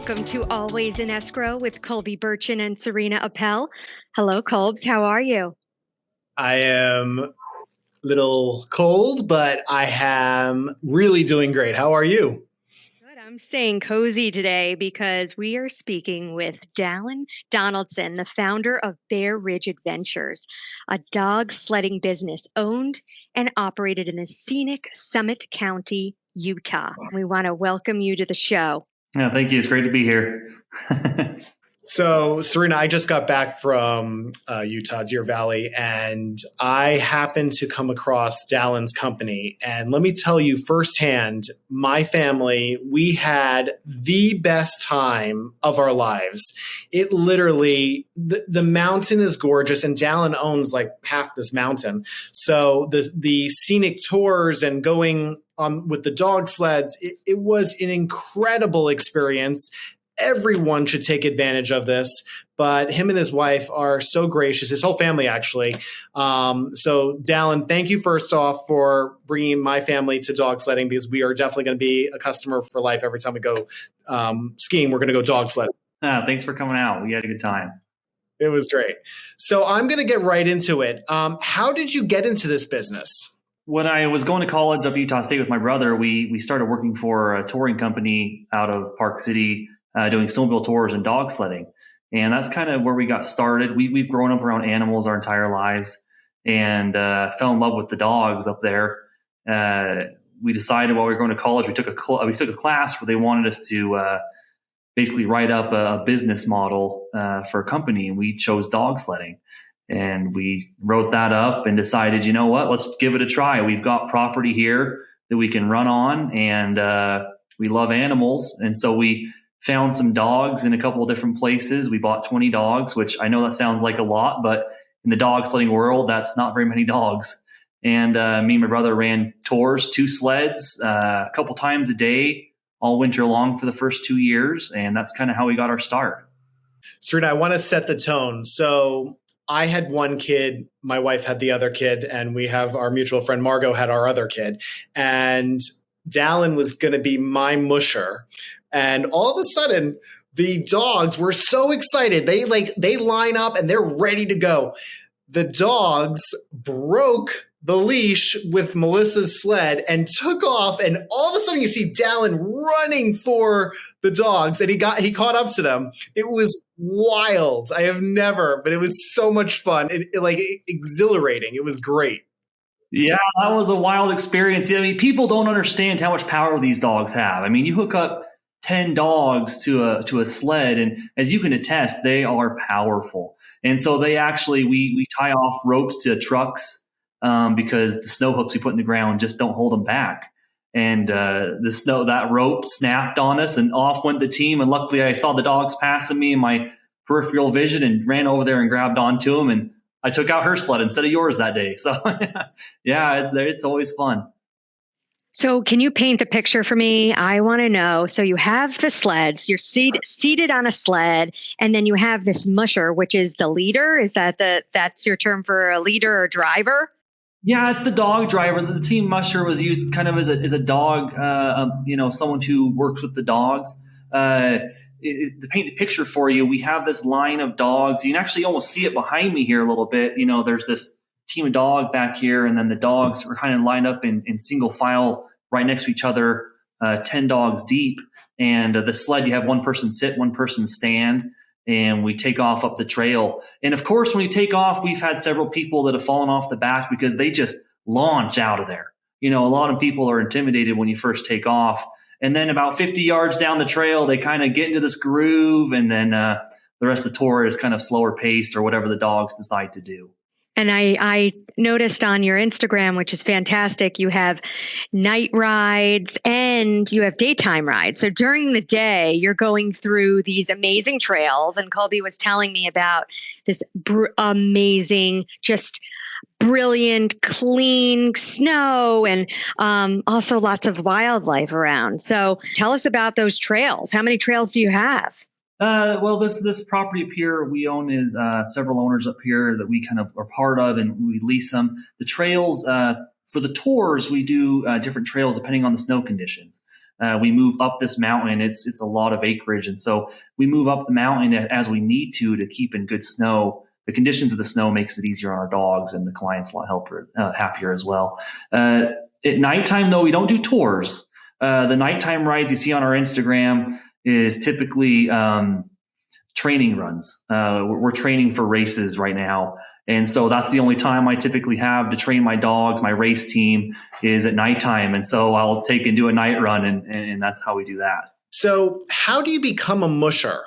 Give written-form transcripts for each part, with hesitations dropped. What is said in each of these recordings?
Welcome to Always in Escrow with Colby Burchin and Serena Appel. Hello, Colbs. How are you? I am a little cold, but I am really doing great. How are you? Good. I'm staying cozy today because we are speaking with Dallin Donaldson, the founder of Bear Ridge Adventures, a dog sledding business owned and operated in the scenic Summit County, Utah. We want to welcome you to the show. Yeah, thank you. It's great to be here. So, Serena, I just got back from Utah, Deer Valley, and I happened to come across Dallin's company. And let me tell you firsthand, my family, we had the best time of our lives. It literally, the mountain is gorgeous, and Dallin owns like half this mountain. So the scenic tours and going on with the dog sleds, it was an incredible experience. Everyone should take advantage of this, but him and his wife are so gracious, his whole family actually. So Dallin, thank you first off for bringing my family to dog sledding, because we are definitely going to be a customer for life. Every time we go skiing, we're going to go dog sledding. Thanks for coming out. We had a good time. It was great. So I'm going to get right into it. How did you get into this business? When I was going to college up at Utah State with my brother, we started working for a touring company out of Park City, doing snowmobile tours and dog sledding. And that's kind of where we got started. We've grown up around animals our entire lives, and fell in love with the dogs up there. We decided while we were going to college, we took a class where they wanted us to basically write up a business model for a company, and we chose dog sledding. And we wrote that up and decided, you know what, let's give it a try. We've got property here that we can run on, and we love animals. And so we found some dogs in a couple of different places. We bought 20 dogs, which I know that sounds like a lot, but in the dog sledding world, that's not very many dogs. And me and my brother ran tours, 2 sleds, a couple times a day, all winter long for the first 2 years. And that's kind of how we got our start. Serena, I want to set the tone. So I had one kid, my wife had the other kid, and we have our mutual friend Margot had our other kid. And Dallin was going to be my musher. And all of a sudden, the dogs were so excited. They line up and they're ready to go. The dogs broke the leash with Melissa's sled and took off. And all of a sudden, you see Dallin running for the dogs, and he caught up to them. It was wild. I have never, but it was so much fun. Exhilarating. It was great. Yeah, that was a wild experience. I mean, people don't understand how much power these dogs have. I mean, you hook up 10 dogs to a sled, and as you can attest, they are powerful. And so they actually, we tie off ropes to trucks because the snow hooks we put in the ground just don't hold them back. And that rope snapped on us, and off went the team. And luckily, I saw the dogs passing me in my peripheral vision and ran over there and grabbed onto them. And I took out her sled instead of yours that day. So yeah, it's always fun. So can you paint the picture for me? I want to know. So you have the sleds, you're seated on a sled, and then you have this musher, which is the leader. Is that's your term for a leader or driver? Yeah, it's the dog driver. The team musher was used kind of as a dog, someone who works with the dogs. To paint the picture for you, we have this line of dogs. You can actually almost see it behind me here a little bit. You know, there's this team of dog back here, and then the dogs are kind of lined up in single file right next to each other, 10 dogs deep. And the sled, you have one person sit, one person stand, and we take off up the trail. And of course, when we take off, we've had several people that have fallen off the back because they just launch out of there. You know, a lot of people are intimidated when you first take off. And then about 50 yards down the trail, they kind of get into this groove, and then the rest of the tour is kind of slower paced or whatever the dogs decide to do. And I noticed on your Instagram, which is fantastic, you have night rides and you have daytime rides. So during the day, you're going through these amazing trails. And Colby was telling me about this amazing, just brilliant, clean snow, and also lots of wildlife around. So tell us about those trails. How many trails do you have? Well, this property up here we own is several owners up here that we kind of are part of, and we lease them. The trails for the tours, we do different trails depending on the snow conditions. We move up this mountain. It's a lot of acreage. And so we move up the mountain as we need to keep in good snow. The conditions of the snow makes it easier on our dogs, and the client's a lot happier as well. At nighttime, though, we don't do tours. The nighttime rides you see on our Instagram is typically training runs. We're training for races right now. And so that's the only time I typically have to train my dogs. My race team is at nighttime. And so I'll take and do a night run, and that's how we do that. So how do you become a musher?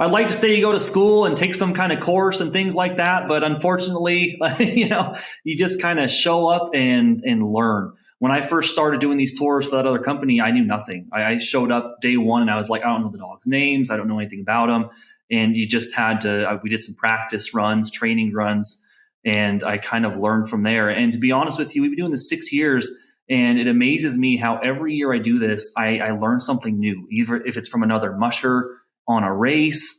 I'd like to say you go to school and take some kind of course and things like that. But unfortunately, you just kind of show up and learn. When I first started doing these tours for that other company, I knew nothing. I showed up day one and I was like, I don't know the dogs' names. I don't know anything about them. And you just had to, we did some practice runs, training runs, and I kind of learned from there. And to be honest with you, we've been doing this 6 years, and it amazes me how every year I do this, I learn something new, either if it's from another musher on a race.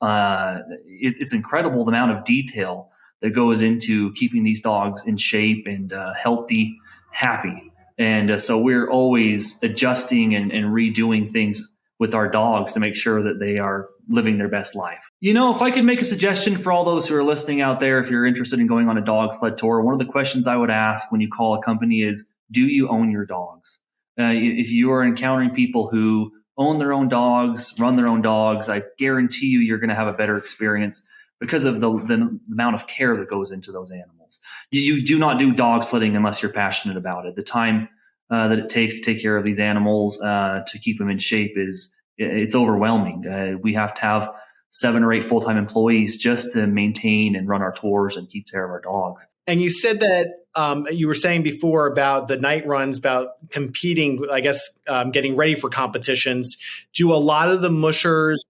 It's incredible the amount of detail that goes into keeping these dogs in shape and healthy, happy. And so we're always adjusting and redoing things with our dogs to make sure that they are living their best life. If I could make a suggestion for all those who are listening out there, if you're interested in going on a dog sled tour, one of the questions I would ask when you call a company is, do you own your dogs? If you are encountering people who own their own dogs, run their own dogs, I guarantee you're going to have a better experience because of the amount of care that goes into those animals. You do not do dog sledding unless you're passionate about it. The time that it takes to take care of these animals, to keep them in shape it's overwhelming. We have to have 7 or 8 full-time employees just to maintain and run our tours and keep care of our dogs. And you said that you were saying before about the night runs, about competing, I guess, getting ready for competitions. Do a lot of the mushers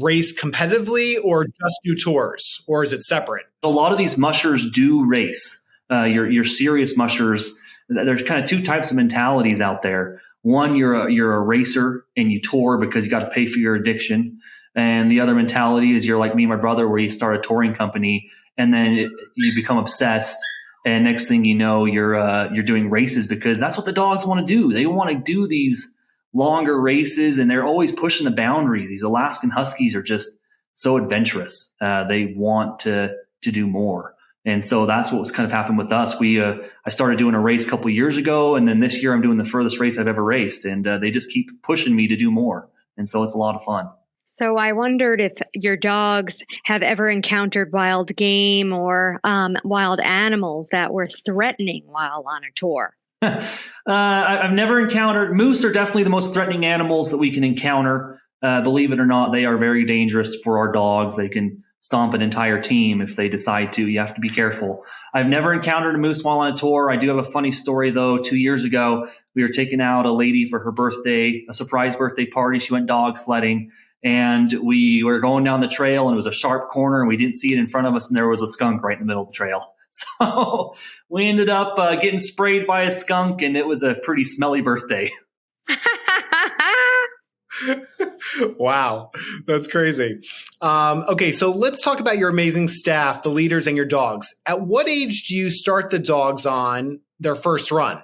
race competitively or just do tours, or is it separate? A lot of these mushers do race. Your serious mushers, there's kind of 2 types of mentalities out there. One, you're a racer and you tour because you got to pay for your addiction. And the other mentality is you're like me and my brother, where you start a touring company and then you become obsessed. And next thing you know, you're doing races because that's what the dogs want to do. They want to do these longer races, and they're always pushing the boundary. These Alaskan Huskies are just so adventurous. They want to do more. And so that's what's kind of happened with us. I started doing a race a couple of years ago, and then this year I'm doing the furthest race I've ever raced, and they just keep pushing me to do more. And so it's a lot of fun. So I wondered if your dogs have ever encountered wild game or wild animals that were threatening while on a tour. I've never encountered moose. Are definitely the most threatening animals that we can encounter. Believe it or not, they are very dangerous for our dogs. They can stomp an entire team if they decide to. You have to be careful. I've never encountered a moose while on a tour. I do have a funny story, though. 2 years ago, we were taking out a lady for her birthday, a surprise birthday party. She went dog sledding, and we were going down the trail, and it was a sharp corner, and we didn't see it in front of us, and there was a skunk right in the middle of the trail. So we ended up getting sprayed by a skunk, and it was a pretty smelly birthday. Wow, that's crazy. Okay, so let's talk about your amazing staff, the leaders, and your dogs. At what age do you start the dogs on their first run?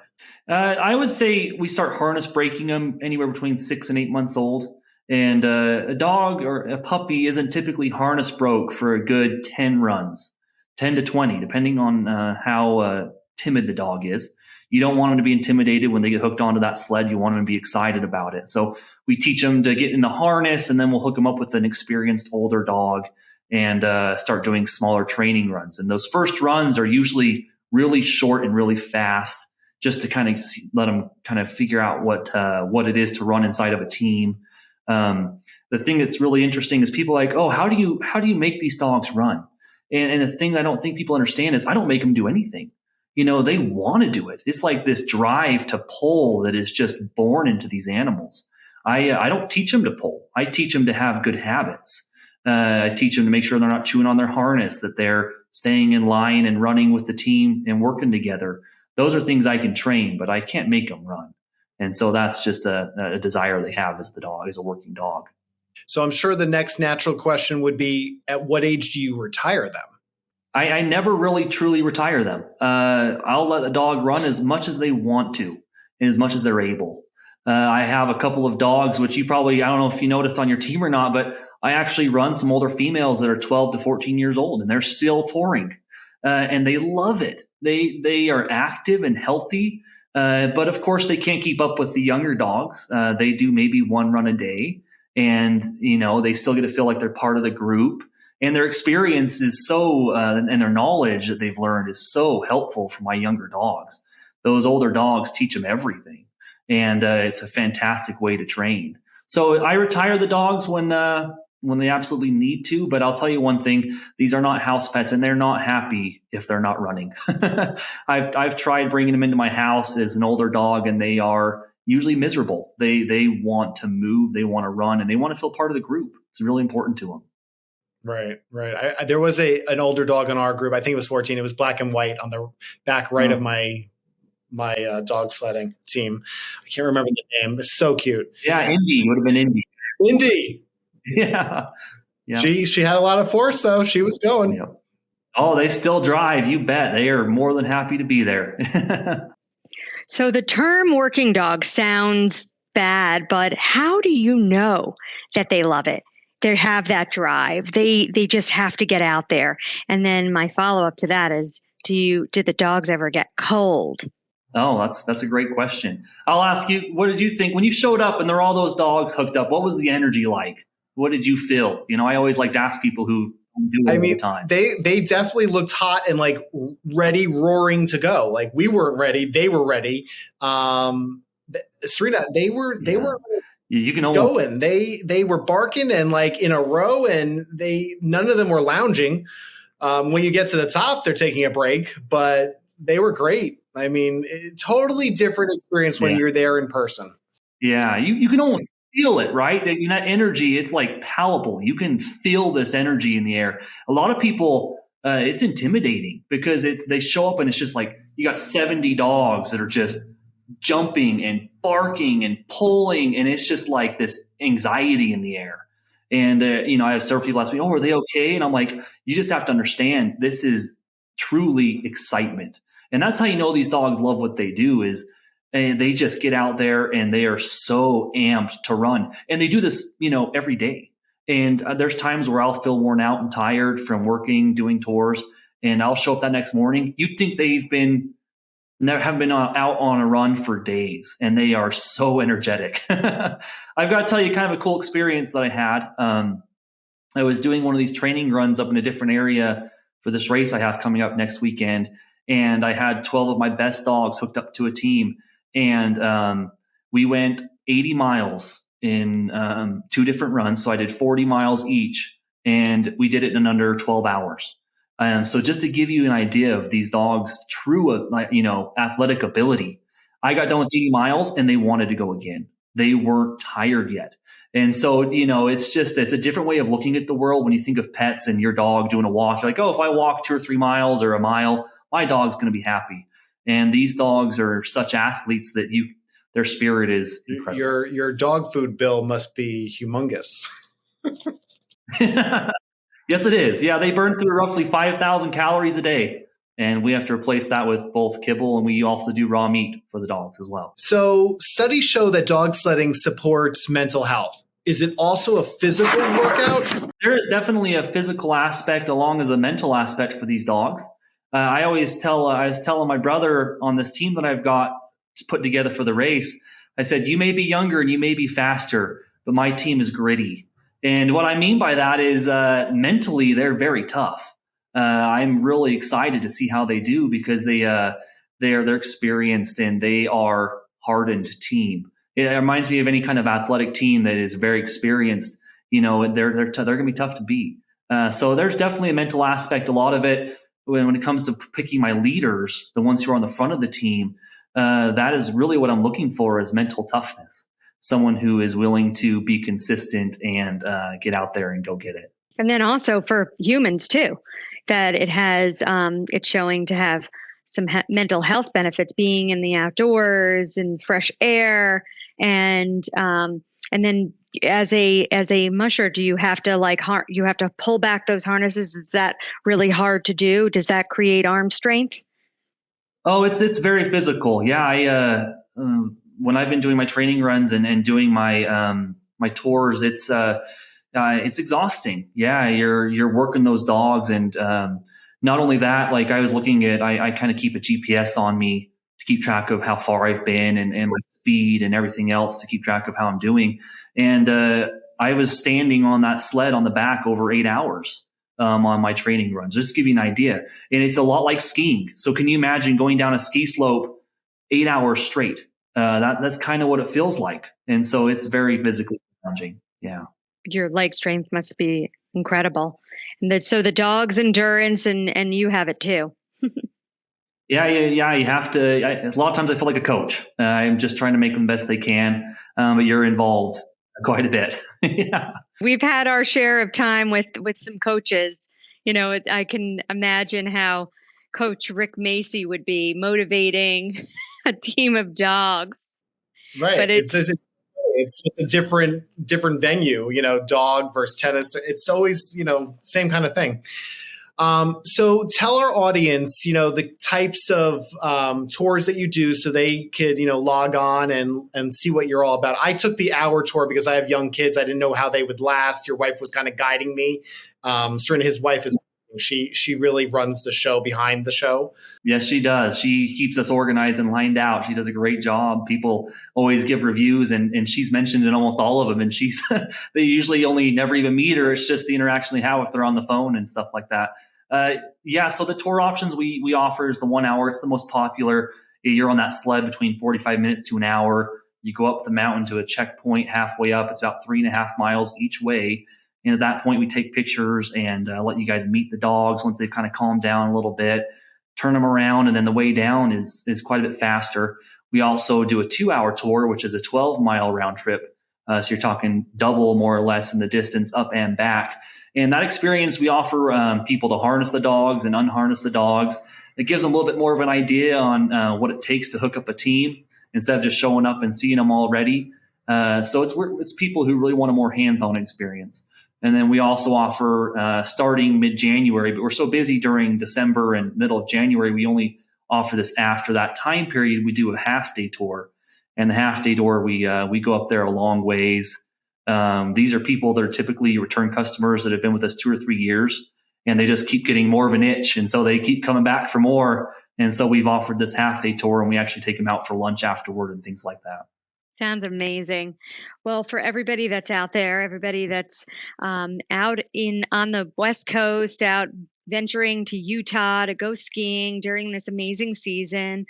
I would say we start harness breaking them anywhere between 6 and 8 months old. And a dog or a puppy isn't typically harness broke for a good 10 runs, 10 to 20, depending on how timid the dog is. You don't want them to be intimidated when they get hooked onto that sled. You want them to be excited about it. So we teach them to get in the harness, and then we'll hook them up with an experienced older dog and start doing smaller training runs. And those first runs are usually really short and really fast, just to kind of let them kind of figure out what it is to run inside of a team. The thing that's really interesting is people are like, oh, how do you make these dogs run? And the thing I don't think people understand is I don't make them do anything. They want to do it. It's like this drive to pull that is just born into these animals. I don't teach them to pull. I teach them to have good habits. I teach them to make sure they're not chewing on their harness, that they're staying in line and running with the team and working together. Those are things I can train, but I can't make them run. And so that's just a desire they have as the dog, as a working dog. So I'm sure the next natural question would be, at what age do you retire them? I never really truly retire them. I'll let a dog run as much as they want to and as much as they're able. I have a couple of dogs, which I don't know if you noticed on your team or not, but I actually run some older females that are 12 to 14 years old, and they're still touring, and they love it. They are active and healthy, but of course they can't keep up with the younger dogs. They do maybe one run a day, and they still get to feel like they're part of the group. And their experience is and their knowledge that they've learned is so helpful for my younger dogs. Those older dogs teach them everything. And it's a fantastic way to train. So I retire the dogs when they absolutely need to. But I'll tell you one thing: these are not house pets, and they're not happy if they're not running. I've tried bringing them into my house as an older dog, and they are usually miserable. They want to move, they want to run, and they want to feel part of the group. It's really important to them. Right. There was an older dog in our group. I think it was 14. It was black and white on the back right of my dog sledding team. I can't remember the name. It's so cute. Yeah, Indy would have been Indy. Indy. Yeah. She had a lot of force though. She was going. Yeah. Oh, they still drive. You bet. They are more than happy to be there. So the term working dog sounds bad, but how do you know that they love it? They have that drive. They just have to get out there. And then my follow-up to that is, did the dogs ever get cold? Oh, that's a great question. I'll ask you, what did you think when you showed up and there were all those dogs hooked up? What was the energy like? What did you feel? I always like to ask people who do it all the time. They definitely looked hot and like ready, roaring to go. Like we weren't ready, they were ready. Serena, they were you can almost going. They were barking and like in a row, and none of them were lounging. When you get to the top, they're taking a break, but they were great. I mean, totally different experience when you're there in person. Yeah, you can almost feel it, right? That energy, it's like palpable. You can feel this energy in the air. A lot of people, it's intimidating because they show up and it's just like you got 70 dogs that are just jumping and barking and pulling, and it's just like this anxiety in the air. And I have several people ask me, "Oh, are they okay?" And I'm like, "You just have to understand, this is truly excitement." And that's how you know these dogs love what they do is they just get out there and they are so amped to run. And they do this, every day. And there's times where I'll feel worn out and tired from working, doing tours, and I'll show up that next morning. You'd think they've haven't been out on a run for days, and they are so energetic. I've got to tell you kind of a cool experience that I had. I was doing one of these training runs up in a different area for this race I have coming up next weekend. And I had 12 of my best dogs hooked up to a team. And we went 80 miles in 2 different runs. So I did 40 miles each, and we did it in under 12 hours. So just to give you an idea of these dogs' true, athletic ability, I got done with 80 miles and they wanted to go again. They weren't tired yet. And so, it's a different way of looking at the world. When you think of pets and your dog doing a walk, you're like, oh, if I walk 2 or 3 miles or a mile, my dog's going to be happy. And these dogs are such athletes that their spirit is incredible. Your dog food bill must be humongous. Yes, it is. Yeah, they burn through roughly 5,000 calories a day. And we have to replace that with both kibble, and we also do raw meat for the dogs as well. So studies show that dog sledding supports mental health. Is it also a physical workout? There is definitely a physical aspect along as a mental aspect for these dogs. I was telling my brother on this team that I've got put together for the race, I said, you may be younger and you may be faster, but my team is gritty. And what I mean by that is mentally, they're very tough. I'm really excited to see how they do because they're experienced and they are hardened team. It reminds me of any kind of athletic team that is very experienced. They're going to be tough to beat. So there's definitely a mental aspect. A lot of it when it comes to picking my leaders, the ones who are on the front of the team, that is really what I'm looking for is mental toughness. Someone who is willing to be consistent and get out there and go get it. And then also for humans too, that it has, it's showing to have some mental health benefits, being in the outdoors and fresh air. And then as a musher, do you have to you have to pull back those harnesses? Is that really hard to do? Does that create arm strength? Oh, it's very physical. Yeah. when I've been doing my training runs and doing my my tours, it's exhausting. Yeah, you're working those dogs, and not only that, like I was looking at, I kind of keep a GPS on me to keep track of how far I've been and my speed and everything else to keep track of how I'm doing. And I was standing on that sled on the back over 8 hours on my training runs, just to give you an idea. And it's a lot like skiing. So can you imagine going down a ski slope 8 hours straight? That's kind of what it feels like. And so it's very physically challenging. Yeah. Your leg strength must be incredible. And so the dog's endurance and you have it too. Yeah. You have to. A lot of times I feel like a coach. I'm just trying to make them the best they can, but you're involved quite a bit. Yeah. We've had our share of time with some coaches. I can imagine how Coach Rick Macy would be motivating a team of dogs. Right. But it's just a different venue, dog versus tennis. It's always, same kind of thing. So tell our audience, the types of tours that you do so they could, log on and see what you're all about. I took the hour tour because I have young kids. I didn't know how they would last. Your wife was kind of guiding me. Serena, his wife is, she really runs the show behind the show. Yes, she does. She keeps us organized and lined out. She does a great job. People always give reviews, and she's mentioned in almost all of them. And she's they usually only never even meet her. It's just the interaction they have if they're on the phone and stuff like that. So the tour options we offer is the 1 hour. It's the most popular. You're on that sled between 45 minutes to an hour. You go up the mountain to a checkpoint halfway up. It's about 3.5 miles each way. And at that point, we take pictures and let you guys meet the dogs once they've kind of calmed down a little bit, turn them around. And then the way down is quite a bit faster. We also do a 2-hour tour, which is a 12-mile round trip. So you're talking double more or less in the distance up and back. And that experience, we offer people to harness the dogs and unharness the dogs. It gives them a little bit more of an idea on what it takes to hook up a team instead of just showing up and seeing them already. So it's people who really want a more hands-on experience. And then we also offer starting mid-January, but we're so busy during December and middle of January, we only offer this after that time period. We do a half-day tour. And the half-day tour, we go up there a long ways. These are people that are typically return customers that have been with us 2 or 3 years, and they just keep getting more of an itch. And so they keep coming back for more. And so we've offered this half-day tour, and we actually take them out for lunch afterward and things like that. Sounds amazing. Well, for everybody that's out there, everybody that's out on the West Coast, out venturing to Utah to go skiing during this amazing season,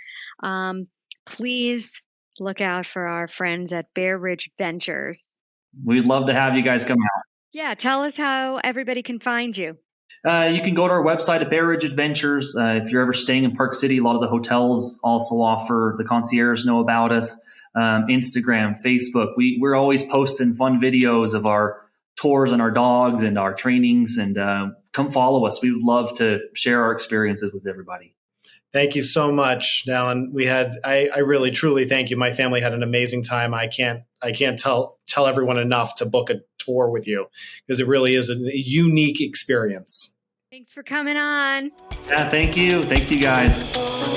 please look out for our friends at Bear Ridge Adventures. We'd love to have you guys come out. Yeah, tell us how everybody can find you. You can go to our website at Bear Ridge Adventures. If you're ever staying in Park City, a lot of the hotels also offer, the concierge know about us. Instagram, Facebook. We're always posting fun videos of our tours and our dogs and our trainings, and come follow us. We would love to share our experiences with everybody. Thank you so much, Dallin. I really truly thank you. My family had an amazing time. I can't tell everyone enough to book a tour with you because it really is a unique experience. Thanks for coming on. Yeah, thank you. Thanks you guys.